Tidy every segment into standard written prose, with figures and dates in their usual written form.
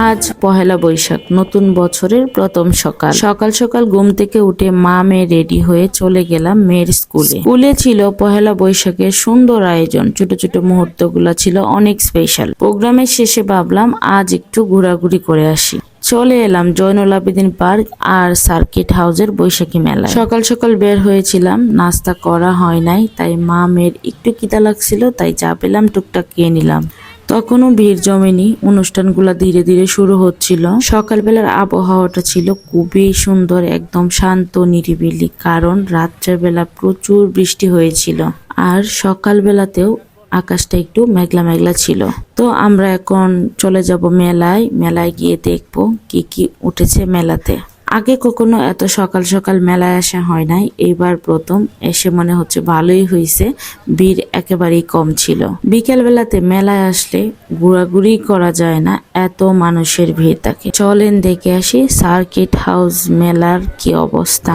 আজ পহেলা বৈশাখ, নতুন বছরের প্রথম সকাল। সকাল সকাল ঘুম থেকে উঠে মা মেয়ে রেডি হয়ে চলে গেলাম মেয়ের স্কুলে। স্কুলে ছিল পহেলা বৈশাখের সুন্দর আয়োজন, ছোট ছোট মুহূর্তগুলো ছিল অনেক স্পেশাল। প্রোগ্রামের শেষে ভাবলাম আজ একটু ঘোরাঘুরি করে আসি। চলে এলাম জয়নুল আবেদিন পার্ক আর সার্কিট হাউসের বৈশাখী মেলা। সকাল সকাল বের হয়েছিলাম, নাস্তা করা হয় নাই, তাই মা মেয়ের একটু খিদা লাগছিল, তাই যা পেলাম টুকটাক খেয়ে নিলাম। তখনও ভিড় জমেনি, অনুষ্ঠানগুলো ধীরে ধীরে শুরু হচ্ছিল। সকালবেলার আবহাওয়াটা ছিল খুবই সুন্দর, একদম শান্ত নিরিবিলি, কারণ রাত্রের বেলা প্রচুর বৃষ্টি হয়েছিল আর সকালবেলাতেও আকাশটা একটু মেঘলা মেঘলা ছিল। তো আমরা এখন চলে যাব মেলায়। মেলায় গিয়ে দেখবো কি কি উঠেছে মেলাতে। আগে কখনো এত সকাল সকাল মেলায় আসা হয় নাই, এইবার প্রথম এসে মনে হচ্ছে ভালোই হয়েছে, ভিড় একেবারেই কম ছিল। বিকেল বেলাতে মেলায় আসলে ঘোরাঘুরি করা যায় না, এত মানুষের ভিড় থাকে। চলেন দেখে আসি সার্কিট হাউস মেলার কি অবস্থা।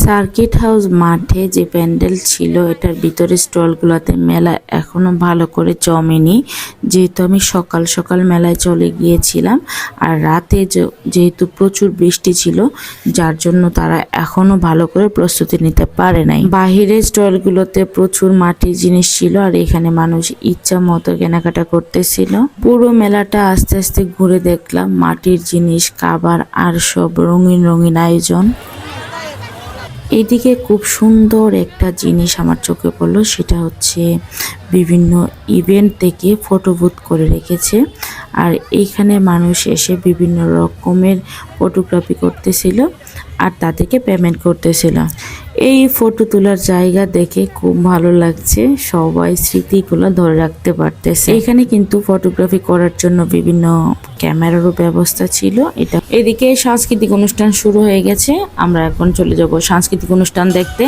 সার্কিট হাউস মাঠে যে প্যান্ডেল ছিল, এটার ভিতরে স্টলগুলোতে মেলা এখনো ভালো করে জমেনি, যেহেতু আমি সকাল সকাল মেলায় চলে গিয়েছিলাম আর রাতে যেহেতু প্রচুর বৃষ্টি ছিল, যার জন্য তারা এখনো ভালো করে প্রস্তুতি নিতে পারে নাই। বাহিরের স্টলগুলোতে প্রচুর মাটির জিনিস ছিল আর এখানে মানুষ ইচ্ছা মতো কেনাকাটা করতেছিল। পুরো মেলাটা আস্তে আস্তে ঘুরে দেখলাম, মাটির জিনিস, খাবার আর সব রঙিন রঙিন আয়োজন। এইদিকে খুব সুন্দর একটা জিনিস আমার চোখে পড়লো, সেটা হচ্ছে বিভিন্ন ইভেন্ট থেকে ফটো বুথ করে রেখেছে আর এইখানে মানুষ এসে বিভিন্ন রকমের ফটোগ্রাফি করতেছিল আর তাদেরকে পেমেন্ট করতেছিল। এই ফটো তোলার জায়গা দেখে খুব ভালো লাগছে, সবাই স্মৃতিগুলো ধরে রাখতে পারতেছে। এখানে কিন্তু ফটোগ্রাফি করার জন্য বিভিন্ন ক্যামেরারও ব্যবস্থা ছিল। এদিকে সাংস্কৃতিক অনুষ্ঠান শুরু হয়ে গেছে, আমরা এখন চলে যাব সাংস্কৃতিক অনুষ্ঠান দেখতে।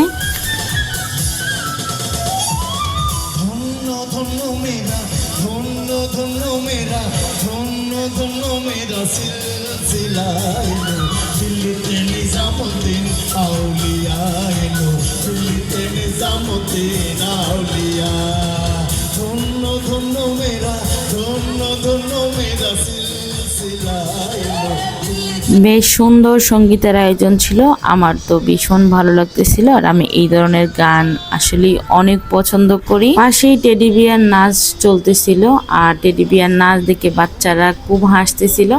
বেশ সুন্দর সঙ্গীতের আয়োজন ছিল, আমার তো ভীষণ ভালো লাগতেছিল আর আমি এই ধরনের গান আসলে অনেক পছন্দ করি। পাশেই টেডি বিয়ার নাচ চলতেছিল আর টেডি বিয়ার নাচ দেখে বাচ্চারা খুব হাসতেছিল,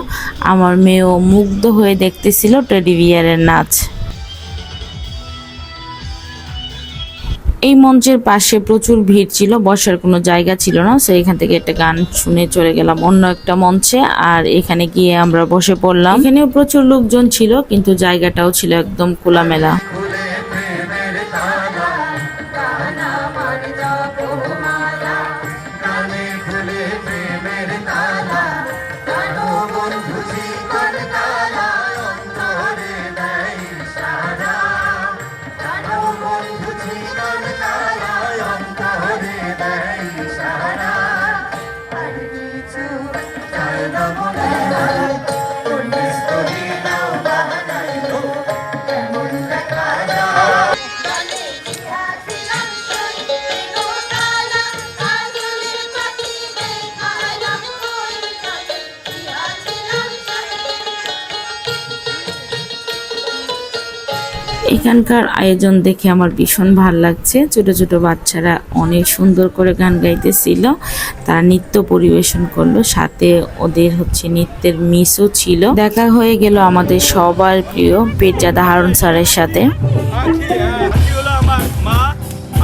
আমার মেয়েও মুগ্ধ হয়ে দেখতেছিল টেডি বিয়ারের নাচ। এই মঞ্চের পাশে প্রচুর ভিড় ছিল, বসার কোনো জায়গা ছিল না, সো এখান থেকে একটা গান শুনে চলে গেলাম অন্য একটা মঞ্চে আর এখানে গিয়ে আমরা বসে পড়লাম। এখানেও প্রচুর লোকজন ছিল, কিন্তু জায়গাটাও ছিল একদম খোলামেলা। এখানকার আয়োজন দেখে আমার ভীষণ ভালো লাগছে, ছোট ছোট বাচ্চারা অনেক সুন্দর করে গান গাইতেছিল, তারা নৃত্য পরিবেশন করলো, সাথে ওদের নৃত্যের মিসও ছিল। দেখা হয়ে গেল আমাদের সবার প্রিয় পেটজাদা হারুন স্যারের সাথে।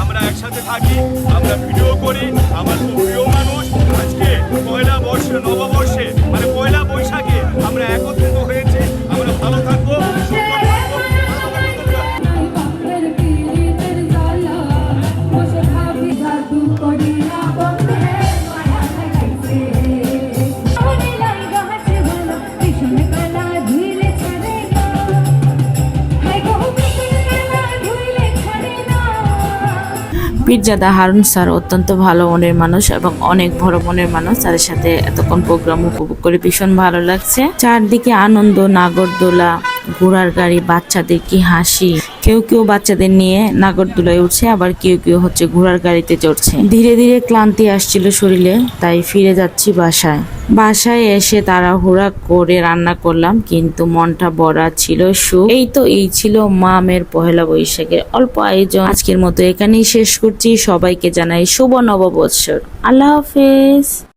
আমরা একসাথে থাকি, আমরা ভিডিও করি, আমার প্রিয় মানুষ আজকে পয়লা বর্ষে, নববর্ষে মানে পয়লা বৈশাখে আমরা একত্রিত হয়েছি, আমরা ভালো থাকবো। পীরজাদা হারুন স্যার অত্যন্ত ভালো মনের মানুষ এবং অনেক বড় মনের মানুষ। তাদের সাথে এতক্ষণ প্রোগ্রাম উপভোগ করে ভীষণ ভালো লাগছে। চারদিকে আনন্দ, নাগরদোলা, ঘোড়ার গাড়ি, বাচ্চাদের কি হাসি। কেউ কেউ বাচ্চাদের নিয়ে নাগরদোলায় উঠছে, আবার কেউ কেউ হচ্ছে ঘোড়ার গাড়িতে চড়ছে। ধীরে ধীরে ক্লান্তি আসছিল শরীরে, তাই ফিরে যাচ্ছি বাসায়। বাসায় এসে তাড়াহুড়া করে রান্না করলাম, কিন্তু মনটা ভরা ছিল সুখ। এই ছিল মামের পহেলা বৈশাখের অল্প আয়োজন। আজকের মতো এখানেই শেষ করছি। সবাইকে জানাই শুভ নববৎসর। আল্লাহ হাফেজ।